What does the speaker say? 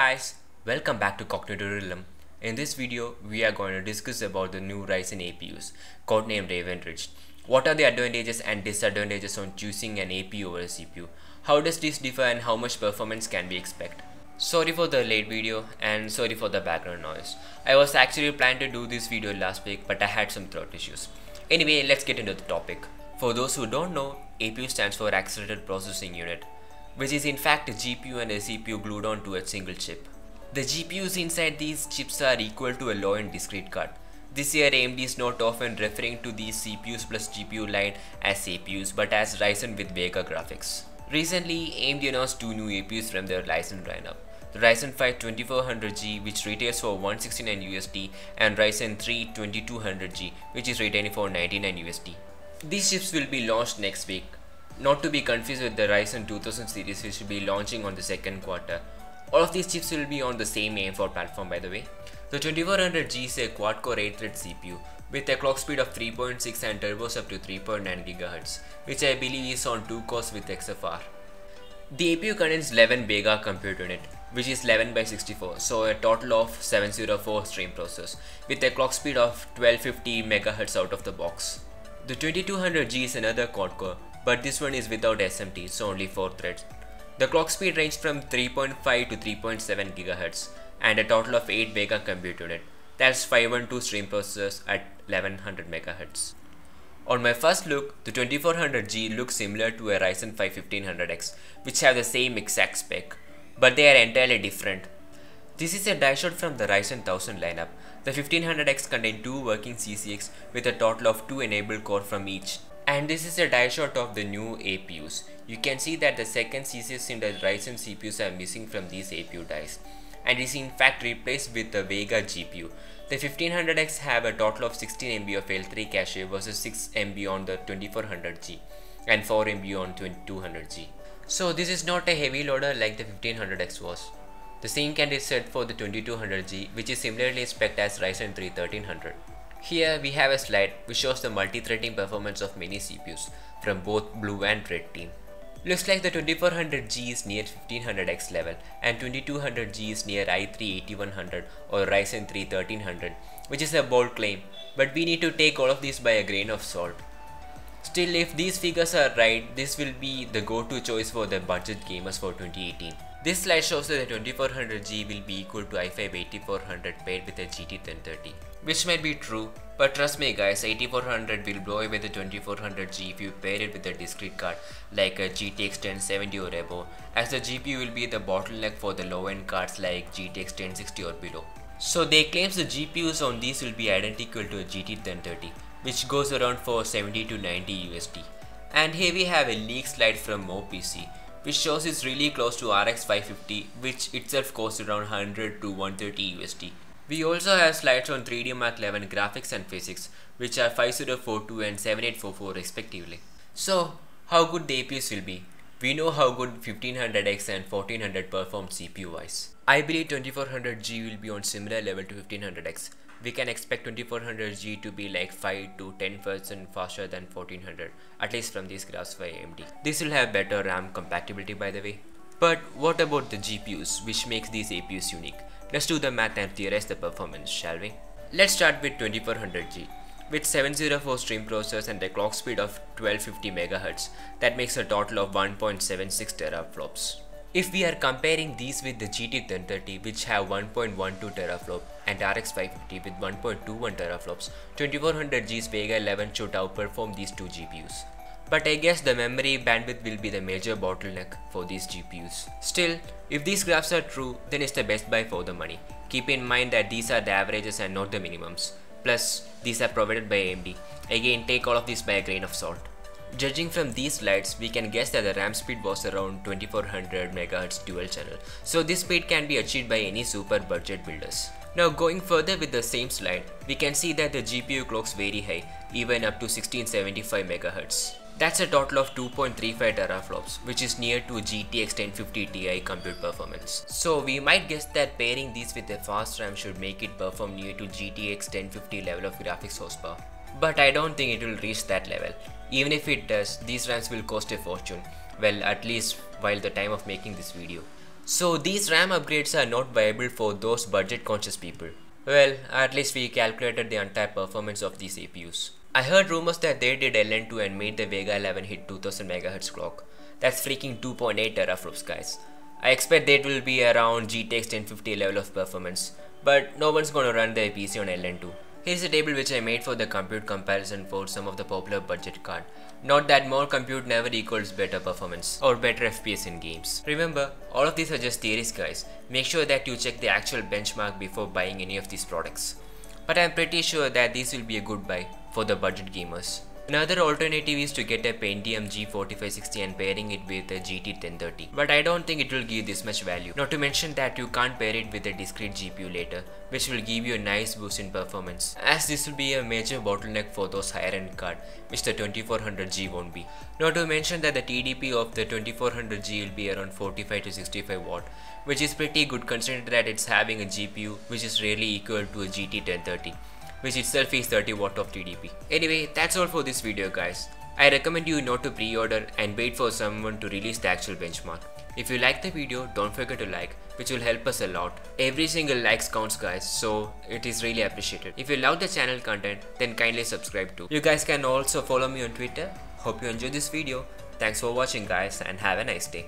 guys, welcome back to Cognitive Realm. In this video, we are going to discuss about the new Ryzen APUs, codenamed Raven Ridge. What are the advantages and disadvantages on choosing an APU over a CPU? How does this differ and how much performance can we expect? Sorry for the late video and sorry for the background noise. I was actually planning to do this video last week, but I had some throat issues. Anyway, let's get into the topic. For those who don't know, APU stands for Accelerated Processing Unit, which is in fact a GPU and a CPU glued onto a single chip. The GPUs inside these chips are equal to a low-end discrete card. This year AMD is not often referring to these CPUs plus GPU line as APUs but as Ryzen with Vega graphics. Recently, AMD announced two new APUs from their Ryzen lineup. The Ryzen 5 2400G, which retails for $169 USD, and Ryzen 3 2200G, which is retailing for $99 USD. These chips will be launched next week, not to be confused with the Ryzen 2000 series, which will be launching on the second quarter. All of these chips will be on the same AM4 platform, by the way. The 2400G is a quad-core 8-thread CPU with a clock speed of 3.6 and turbos up to 3.9 GHz, which I believe is on 2 cores with XFR. The APU contains 11 Vega compute unit, which is 11 by 64, so a total of 704 stream processors with a clock speed of 1250 MHz out of the box. The 2200G is another quad-core, but this one is without SMT, so only 4 threads. The clock speed ranged from 3.5 to 3.7 GHz and a total of 8 Vega compute unit. That's 512 stream processors at 1100 MHz. On my first look, the 2400G looks similar to a Ryzen 5 1500X, which have the same exact spec, but they are entirely different. This is a die shot from the Ryzen 1000 lineup. The 1500X contains 2 working CCX with a total of 2 enabled cores from each. And this is a die shot of the new APUs. You can see that the second CCS in the Ryzen CPUs are missing from these APU dies, and is in fact replaced with the Vega GPU. The 1500X have a total of 16 MB of L3 cache versus 6 MB on the 2400G and 4 MB on 2200G. So this is not a heavy loader like the 1500X was. The same can be said for the 2200G, which is similarly spec'd as Ryzen 3 1300. Here we have a slide which shows the multi-threading performance of many CPUs from both blue and red team. Looks like the 2400G is near 1500X level and 2200G is near i3 8100 or Ryzen 3 1300, which is a bold claim, but we need to take all of these by a grain of salt. Still, if these figures are right, this will be the go-to choice for the budget gamers for 2018. This slide shows that the 2400G will be equal to i5 8400 paired with a GT 1030. Which might be true, but trust me guys, 8400 will blow away the 2400G if you pair it with a discrete card like a GTX 1070 or above, as the GPU will be the bottleneck for the low-end cards like GTX 1060 or below. So they claim the GPUs on these will be identical to a GT 1030, which goes around for 70 to 90 USD. And here we have a leak slide from MoPC, which shows it's really close to RX 550, which itself costs around 100 to 130 USD. We also have slides on 3D Mark 11 graphics and physics, which are 5042 and 7844 respectively. So, how good the APUs will be? We know how good 1500X and 1400 perform CPU wise. I believe 2400G will be on similar level to 1500X. We can expect 2400G to be like 5 to 10% faster than 1400, at least from these graphs by AMD. This will have better RAM compatibility, by the way. But what about the GPUs, which makes these APUs unique? Let's do the math and theorize the performance, shall we? Let's start with 2400G. With 704 stream processors and a clock speed of 1250 MHz, that makes a total of 1.76 teraflops. If we are comparing these with the GT 1030, which have 1.12 teraflop, and RX 550 with 1.21 teraflops, 2400G's Vega 11 should outperform these two GPUs. But I guess the memory bandwidth will be the major bottleneck for these GPUs. Still, if these graphs are true, then it's the best buy for the money. Keep in mind that these are the averages and not the minimums. Plus, these are provided by AMD. Again, take all of this by a grain of salt. Judging from these slides, we can guess that the RAM speed was around 2400 MHz dual channel. So this speed can be achieved by any super budget builders. Now going further with the same slide, we can see that the GPU clocks very high, even up to 1675 MHz. That's a total of 2.35 teraflops, which is near to GTX 1050 Ti compute performance. So we might guess that pairing these with a fast RAM should make it perform near to GTX 1050 level of graphics horsepower. But I don't think it will reach that level. Even if it does, these RAMs will cost a fortune. Well, at least while the time of making this video. So these RAM upgrades are not viable for those budget conscious people. Well, at least we calculated the entire performance of these APUs. I heard rumors that they did LN2 and made the Vega 11 hit 2000 MHz clock. That's freaking 2.8 teraflops, guys. I expect that will be around GTX 1050 level of performance, but no one's gonna run their PC on LN2. Here's a table which I made for the compute comparison for some of the popular budget card. Not that more compute never equals better performance or better FPS in games. Remember, all of these are just theories, guys. Make sure that you check the actual benchmark before buying any of these products. But I'm pretty sure that this will be a good buy for the budget gamers. Another alternative is to get a Pentium G4560 and pairing it with a GT 1030, but I don't think it will give this much value. Not to mention that you can't pair it with a discrete GPU later, which will give you a nice boost in performance, as this will be a major bottleneck for those higher end card, which the 2400G won't be. Not to mention that the TDP of the 2400G will be around 45 to 65 watt, which is pretty good considering that it's having a GPU which is really equal to a GT 1030. Which itself is 30 watt of TDP. Anyway, that's all for this video, guys. I recommend you not to pre-order and wait for someone to release the actual benchmark. If you like the video, don't forget to like, which will help us a lot. Every single likes counts, guys, so it is really appreciated. If you love the channel content, then kindly subscribe too. You guys can also follow me on Twitter. Hope you enjoyed this video. Thanks for watching, guys, and have a nice day.